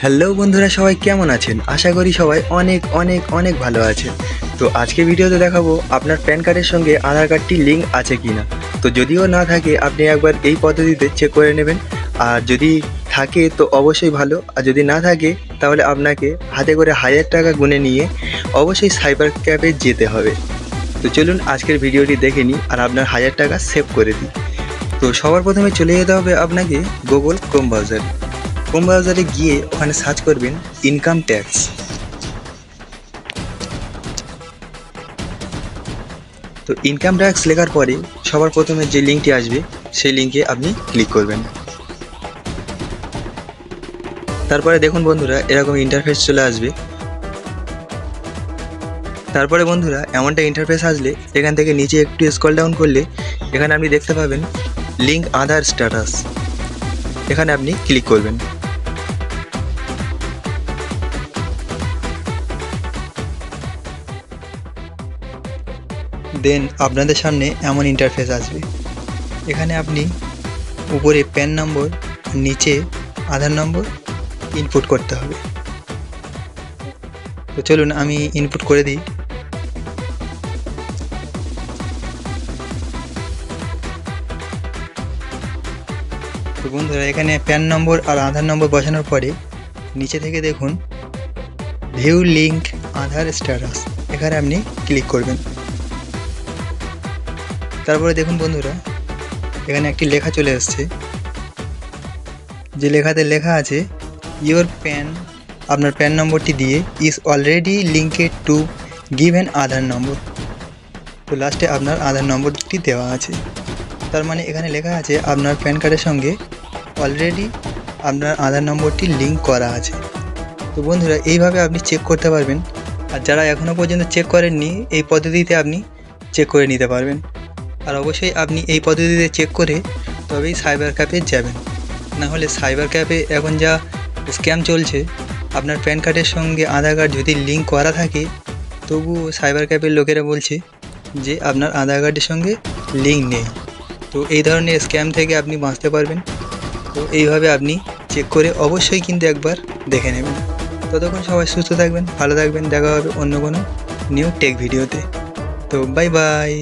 Hello বন্ধুরা, সবাই কেমন আছেন? আশা করি সবাই অনেক অনেক অনেক ভালো আছেন। তো আজকে ভিডিওতে দেখাবো আপনার প্যান কার্ডের সঙ্গে আধার কার্ডটি লিঙ্ক আছে কিনা। তো যদিও না থাকে আপনি একবার এই পদ্ধতিতে চেক করে নেবেন, আর যদি থাকে তো অবশ্যই ভালো, আর যদি না থাকে তাহলে আপনাকে হাতে করে 1000 টাকা গুনে নিয়ে অবশ্যই সাইবার ক্যাফে যেতে হবে। তো চলুন আজকের ভিডিওটি দেখে নিই আর আপনার 1000 টাকা সেভ করে দিই। তো সবার প্রথমে চলে যেতে হবে আপনাকে গুগল ক্রোম ব্রাউজারে গিয়ে ওখানে সার্চ করবেন ইনকাম ট্যাক্স। তো ইনকাম ট্যাক্স লেখার পরে সবার প্রথমে যে লিঙ্কটি আসবে সেই লিঙ্কে আপনি ক্লিক করবেন। তারপরে দেখুন বন্ধুরা, এরকম ইন্টারফেস চলে আসবে। তারপরে বন্ধুরা এমনটা ইন্টারফেস আসলে এখান থেকে নিচে একটু স্ক্রল ডাউন করলে এখানে আপনি দেখতে পাবেন লিঙ্ক আধার স্ট্যাটাস। এখানে আপনি ক্লিক করবেন। দেন আপনাদের সামনে এমন ইন্টারফেস আসবে। এখানে আপনি উপরে প্যান নম্বর, নিচে আধার নম্বর ইনপুট করতে হবে। তো চলুন আমি ইনপুট করে দিই। তো বন্ধুরা এখানে প্যান নম্বর আর আধার নম্বর বসানোর পরে নিচে থেকে দেখুন ভিউ লিঙ্ক আধার স্ট্যাটাস, এখানে আপনি ক্লিক করবেন। তারপরে দেখুন বন্ধুরা এখানে একটি লেখা চলে আসছে, যে লেখাতে লেখা আছে ইওর প্যান, আপনার প্যান নম্বরটি দিয়ে is already linked to given Aadhaar number. তো লাস্টে আপনার আধার নম্বরটি দেওয়া আছে, তার মানে এখানে লেখা আছে আপনার প্যান কার্ডের সঙ্গে অলরেডি আপনার আধার নম্বরটি লিঙ্ক করা আছে। তো বন্ধুরা এইভাবে আপনি চেক করতে পারবেন, আর যারা এখনও পর্যন্ত চেক করেননি এই পদ্ধতিতে আপনি চেক করে নিতে পারবেন। আর অবশ্যই আপনি এই পদ্ধতিতে চেক করে তবেই সাইবার ক্যাফে যাবেন, না হলে সাইবার ক্যাফে এখন যা স্ক্যাম চলছে, আপনার প্যান কার্ডের সঙ্গে আধার কার্ড যদি লিঙ্ক করা থাকে তবুও সাইবার ক্যাফের লোকেরা বলছে যে আপনার আধার কার্ডের সঙ্গে লিঙ্ক নেই। তো এই ধরনের স্ক্যাম থেকে আপনি বাঁচতে পারবেন। তো এইভাবে আপনি চেক করে অবশ্যই কিন্তু একবার দেখে নেবেন। ততক্ষণ সবাই সুস্থ থাকবেন, ভালো থাকবেন। দেখা হবে অন্য কোনো নিউ টেক ভিডিওতে। তো বাই বাই।